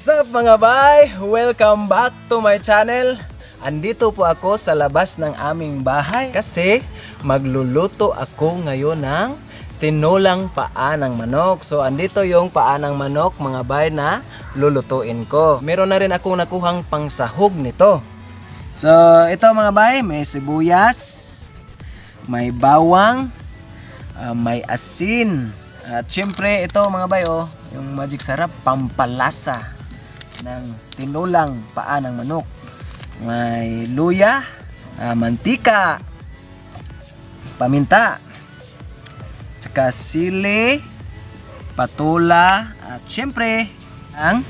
What's up mga bay? Welcome back to my channel. Andito po ako sa labas ng aming bahay kasi magluluto ako ngayon ng tinolang paa ng manok. So andito yung paa ng manok mga bay na lulutuin ko. Meron na rin akong nakuhang pangsahog nito. So ito mga bay, may sibuyas, may bawang, may asin. At syempre ito mga bay, yung magic sarap, pampalasa ng tinulang paa ng manok. May luya, mantika, paminta, tsaka sili, patula, at syempre ang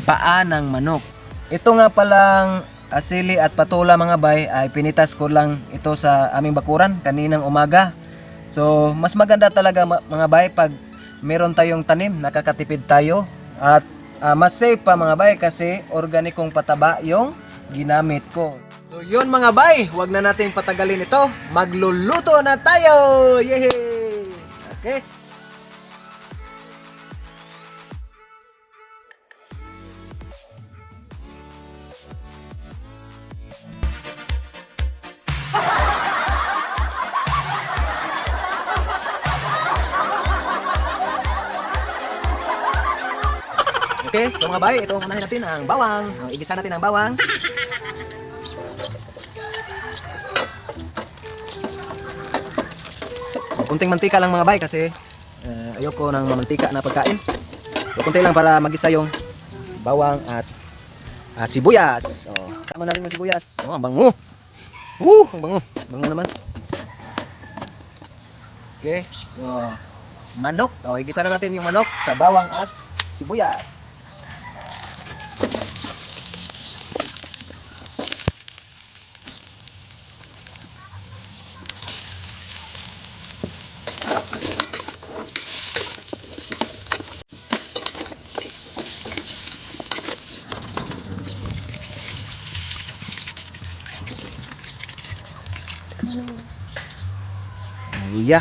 paa ng manok. Ito nga palang sili at patula mga bay ay pinitas ko lang ito sa aming bakuran kaninang umaga. So mas maganda talaga mga bay pag meron tayong tanim, nakakatipid tayo at mas safe pa mga bay kasi organikong pataba yung ginamit ko. So yun mga bay, wag na natin patagalin ito, magluluto na tayo! Yehey! Okay. Okay, so mga bay, ito unahin natin ang bawang. Igisa natin ang bawang. Kunting mantika lang mga bay kasi ayoko ng mantika na pagkain. So kunti lang para magisa yung bawang at sibuyas. Tama na rin yung sibuyas. Ang bango. Ang bango. Bango naman. Okay, so manok. Igisa na natin yung manok sa bawang at sibuyas. Iya.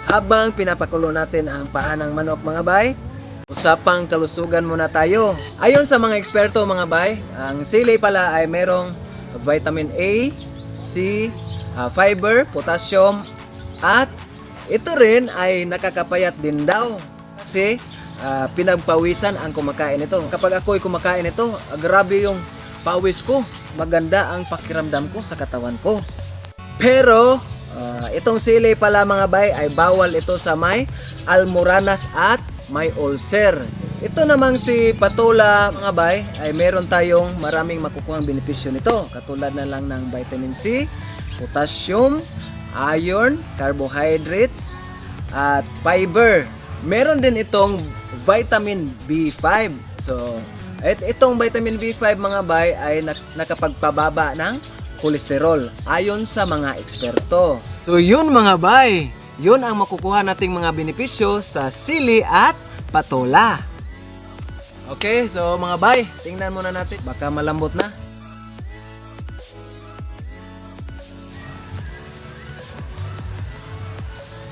Habang pinapakulo natin ang paa ng manok mga bay, usapang kalusugan muna tayo. Ayon sa mga eksperto mga bay, ang sili pala ay merong vitamin A, C, fiber, potassium, at ito rin ay nakakapayat din daw kasi pinagpawisan ang kumakain ito. Kapag ako'y kumakain ito, grabe yung pawis ko, maganda ang pakiramdam ko sa katawan ko. Pero itong sili pala mga bay ay bawal ito sa may almoranas at may ulcer. Ito namang si patula mga bay ay meron tayong maraming makukuhang benepisyo nito, katulad na lang ng vitamin C, potassium, iron, carbohydrates, at fiber. Meron din itong vitamin B5. So itong vitamin B5 mga bay ay nakapagpababa ng kolesterol ayon sa mga eksperto. So yun mga bay, yun ang makukuha nating mga benepisyo sa sili at patula. Okay, so mga bay, tingnan muna natin, baka malambot na.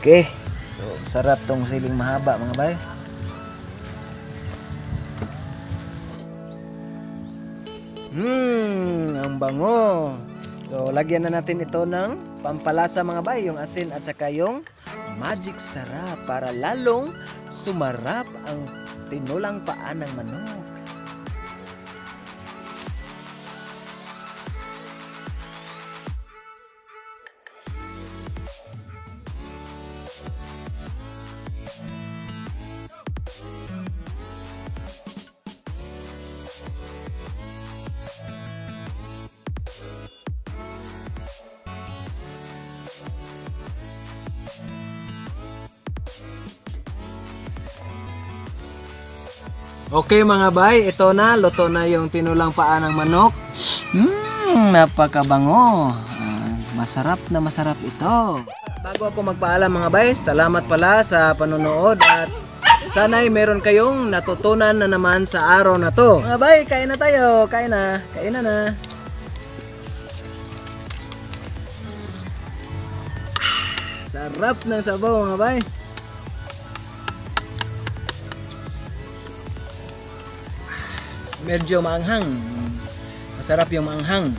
Okay, so sarap tong siling mahaba mga bay. Ang bango. So, lagyan na natin ito ng pampalasa mga bay, yung asin at saka yung magic sarap para lalong sumarap ang tinulang paa ng manok. Okay mga bay, ito na, luto na yung tinulang paa ng manok. Napakabango. Masarap na masarap ito. Bago ako magpaalam mga bay, salamat pala sa panonood at sana'y meron kayong natutunan na naman sa araw na to. Mga bay, kain na tayo. Kain na na. Sarap ng sabaw mga bay. Medyo maanghang. Masarap yung maanghang.